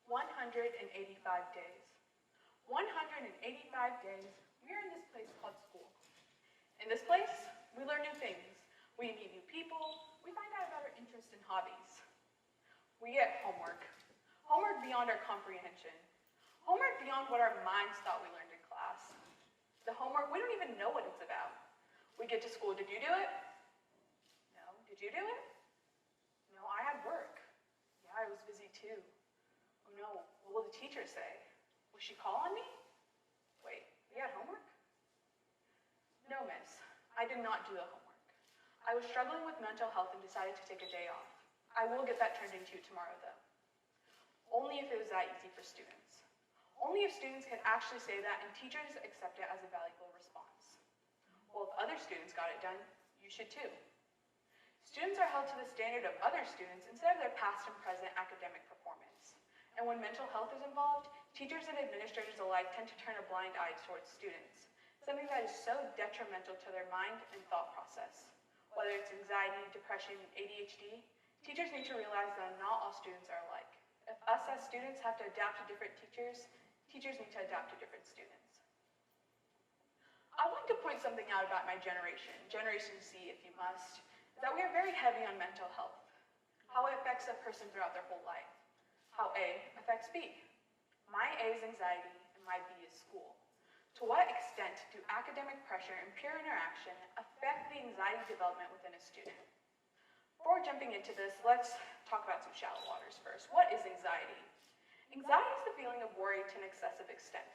185 days. 185 days, we are in this place called school. In this place, we learn new things. We meet new people. We find out about our interests and hobbies. We get homework. Homework beyond our comprehension. Homework beyond what our minds thought we learned in class. The homework, we don't even know what it's about. We get to school. Did you do it? No. Did you do it? No, I had work. Yeah, I was busy too. Oh no, what will the teacher say? Will she call on me? Wait, we had homework? No, miss, I did not do the homework. I was struggling with mental health and decided to take a day off. I will get that turned into tomorrow, though. Only if it was that easy for students. Only if students can actually say that and teachers accept it as a valuable response. Well, if other students got it done, you should too. Students are held to the standard of other students instead of their past and present academic performance. And when mental health is involved, teachers and administrators alike tend to turn a blind eye towards students, something that is so detrimental to their mind and thought process. Whether it's anxiety, depression, ADHD, teachers need to realize that not all students are alike. If us as students have to adapt to different teachers, teachers need to adapt to different students. I want to point something out about my generation, Generation C if you must, is that we are very heavy on mental health, how it affects a person throughout their whole life, how A affects B. My A is anxiety and my B is school. To what extent do academic pressure and peer interaction affect the anxiety development within a student? Before jumping into this, let's talk about some shallow waters first. What is anxiety? Anxiety is the feeling of worry to an excessive extent.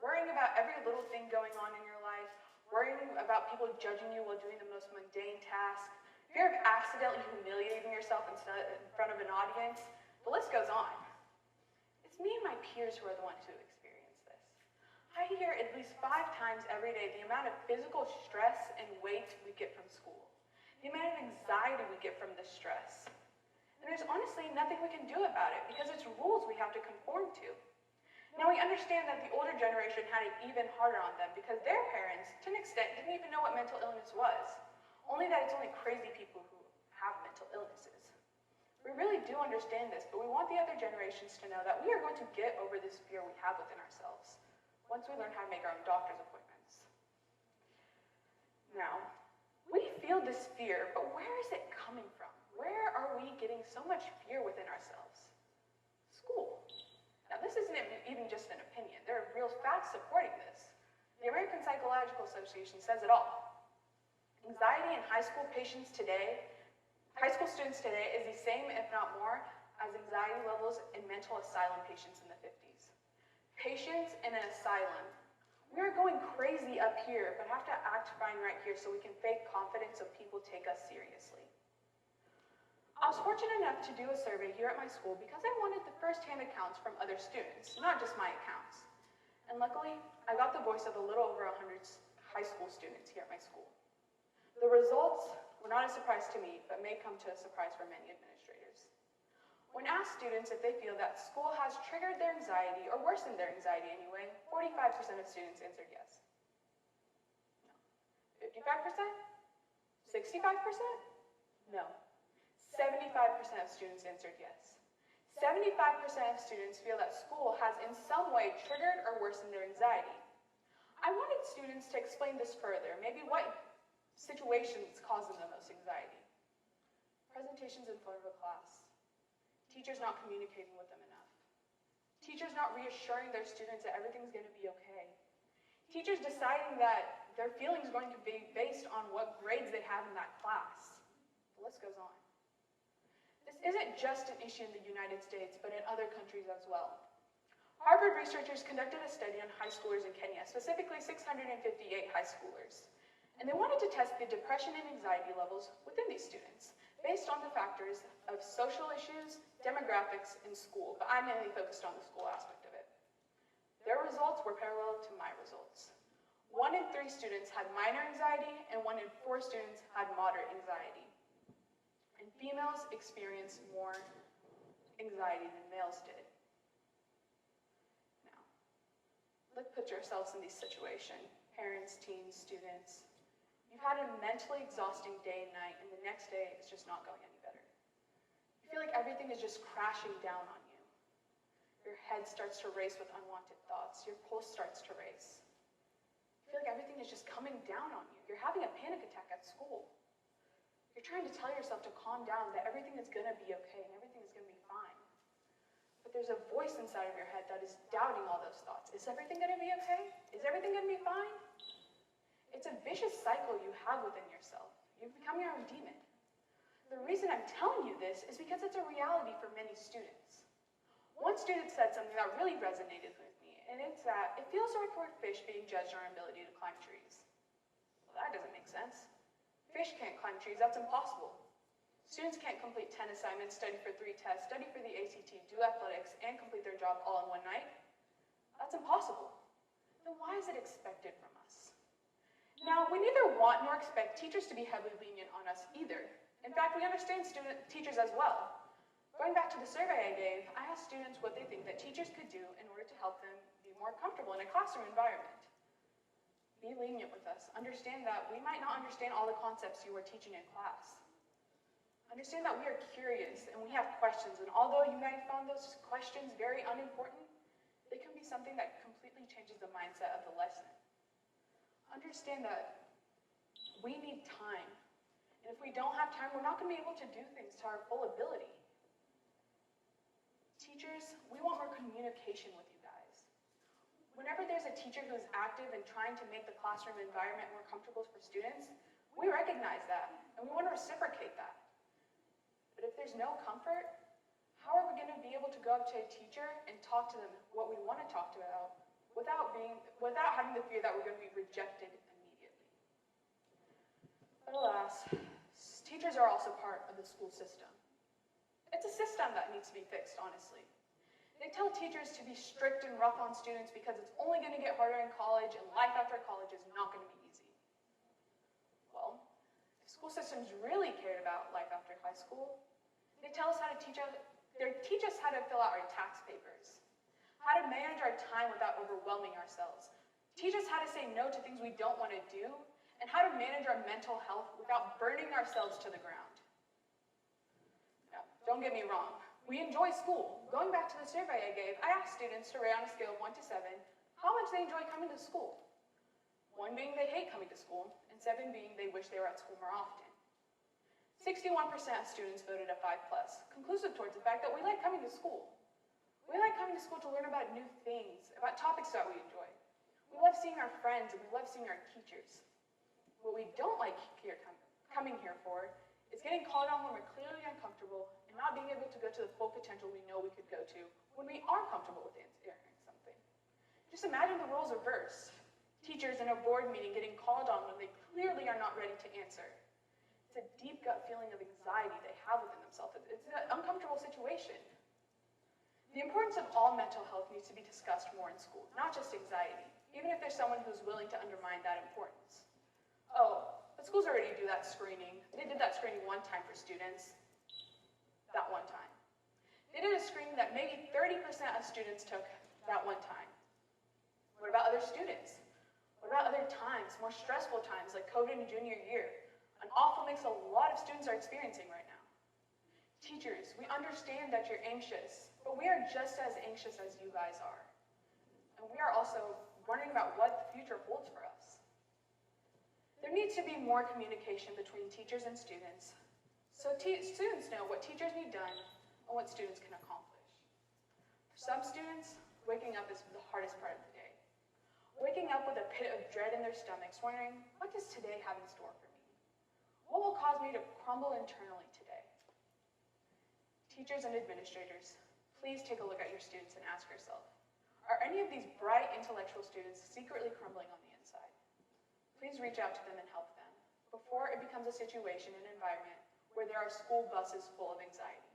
Worrying about every little thing going on in your life, worrying about people judging you while doing the most mundane task, fear of accidentally humiliating yourself in front of an audience, the list goes on. It's me and my peers who are the ones who experience this. I hear at least 5 times every day the amount of physical stress and weight we get from school, the amount of anxiety we get from this stress. And there's honestly nothing we can do about it because it's rules we have to conform to. Now we understand that the older generation had it even harder on them because their parents, to an extent, didn't even know what mental illness was. Only that it's only crazy people who have mental illnesses. We really do understand this, but we want the other generations to know that we are going to get over this fear we have within ourselves once we learn how to make our own doctor's appointments. Now, we feel this fear, but where is it coming from? Where are we getting so much fear within ourselves? School. Now, this isn't even just an opinion. There are real facts supporting this. The American Psychological Association says it all. Anxiety in high school students today is the same, if not more, as anxiety levels in mental asylum patients in the 50s. Patients in an asylum. We are going crazy up here, but have to act fine right here so we can fake confidence so people take us seriously. I was fortunate enough to do a survey here at my school because I wanted the first-hand accounts from other students, not just my accounts. And luckily, I got the voice of a little over 100 high school students here at my school. The results were not a surprise to me, but may come to a surprise for many administrators. When asked students if they feel that school has triggered their anxiety, or worsened their anxiety anyway, 45% of students answered yes. No. 55%? 65%? No. 75% of students answered yes. 75% of students feel that school has in some way triggered or worsened their anxiety. I wanted students to explain this further, maybe what situations cause them the most anxiety. Presentations in front of a class. Teachers not communicating with them enough. Teachers not reassuring their students that everything's going to be okay. Teachers deciding that their feelings are going to be based on what grades they have in that class. The list goes on. This isn't just an issue in the United States, but in other countries as well. Harvard researchers conducted a study on high schoolers in Kenya, specifically 658 high schoolers. And they wanted to test the depression and anxiety levels within these students, based on the factors of social issues, demographics, and school, but I mainly focused on the school aspect of it. Their results were parallel to my results. 1 in 3 students had minor anxiety, and 1 in 4 students had moderate anxiety. And females experienced more anxiety than males did. Now, let's put yourselves in this situation. Parents, teens, students. You've had a mentally exhausting day and night, and the next day is just not going any better. You feel like everything is just crashing down on you. Your head starts to race with unwanted thoughts. Your pulse starts to race. You feel like everything is just coming down on you. You're having a panic attack at school. You're trying to tell yourself to calm down, that everything is going to be okay and everything is going to be fine. But there's a voice inside of your head that is doubting all those thoughts. Is everything going to be okay? Is everything going to be fine? It's a vicious cycle you have within yourself. You've become your own demon. The reason I'm telling you this is because it's a reality for many students. One student said something that really resonated with me, and it's that it feels like we're fish being judged on our ability to climb trees. Well, that doesn't make sense. Fish can't climb trees, that's impossible. Students can't complete 10 assignments, study for 3 tests, study for the ACT, do athletics, and complete their job all in one night. That's impossible. Then why is it expected from us? Now, we neither want nor expect teachers to be heavily lenient on us either. In fact, we understand teachers as well. Going back to the survey I gave, I asked students what they think that teachers could do in order to help them be more comfortable in a classroom environment. Be lenient with us. Understand that we might not understand all the concepts you are teaching in class. Understand that we are curious and we have questions, and although you might find those questions very unimportant, they can be something that completely changes the mindset of the lesson. Understand that we need time, and if we don't have time, we're not going to be able to do things to our full ability. Teachers, we want more communication with you guys. Whenever there's a teacher who's active and trying to make the classroom environment more comfortable for students, we recognize that, and we want to reciprocate that. But if there's no comfort, how are we going to be able to go up to a teacher and talk to them what we want to talk to about without having the fear that we're going to be rejected immediately? But alas, teachers are also part of the school system. It's a system that needs to be fixed, honestly. They tell teachers to be strict and rough on students because it's only going to get harder in college and life after college is not going to be easy. Well, if school systems really cared about life after high school, they tell us how to teach us how to fill out our tax papers, how to manage our time without overwhelming ourselves, teach us how to say no to things we don't want to do, and how to manage our mental health without burning ourselves to the ground. Now, don't get me wrong. We enjoy school. Going back to the survey I gave, I asked students to rate on a scale of 1 to 7 how much they enjoy coming to school. 1 being they hate coming to school, and 7 being they wish they were at school more often. 61% of students voted a 5+, conclusive towards the fact that we like coming to school. We like coming to school to learn about new things, about topics that we enjoy. We love seeing our friends, and we love seeing our teachers. What we don't like coming here for is getting called on when we're clearly uncomfortable and not being able to go to the full potential we know we could go to when we are comfortable with answering something. Just imagine the roles reversed. Teachers in a board meeting getting called on when they clearly are not ready to answer. It's a deep gut feeling of anxiety they have within themselves. It's an uncomfortable situation. The importance of all mental health needs to be discussed more in school, not just anxiety, even if there's someone who's willing to undermine that importance. Oh, but schools already do that screening. They did that screening one time for students. That one time. They did a screening that maybe 30% of students took that one time. What about other students? What about other times, more stressful times like COVID in junior year? An awful mix a lot of students are experiencing right now. Teachers, we understand that you're anxious, but we are just as anxious as you guys are. And we are also wondering about what the future holds for us. There needs to be more communication between teachers and students, so students know what teachers need done and what students can accomplish. For some students, waking up is the hardest part of the day. Waking up with a pit of dread in their stomachs, wondering, what does today have in store for me? What will cause me to crumble internally today? Teachers and administrators, please take a look at your students and ask yourself, are any of these bright intellectual students secretly crumbling on the inside? Please reach out to them and help them before it becomes a situation and environment where there are school buses full of anxiety.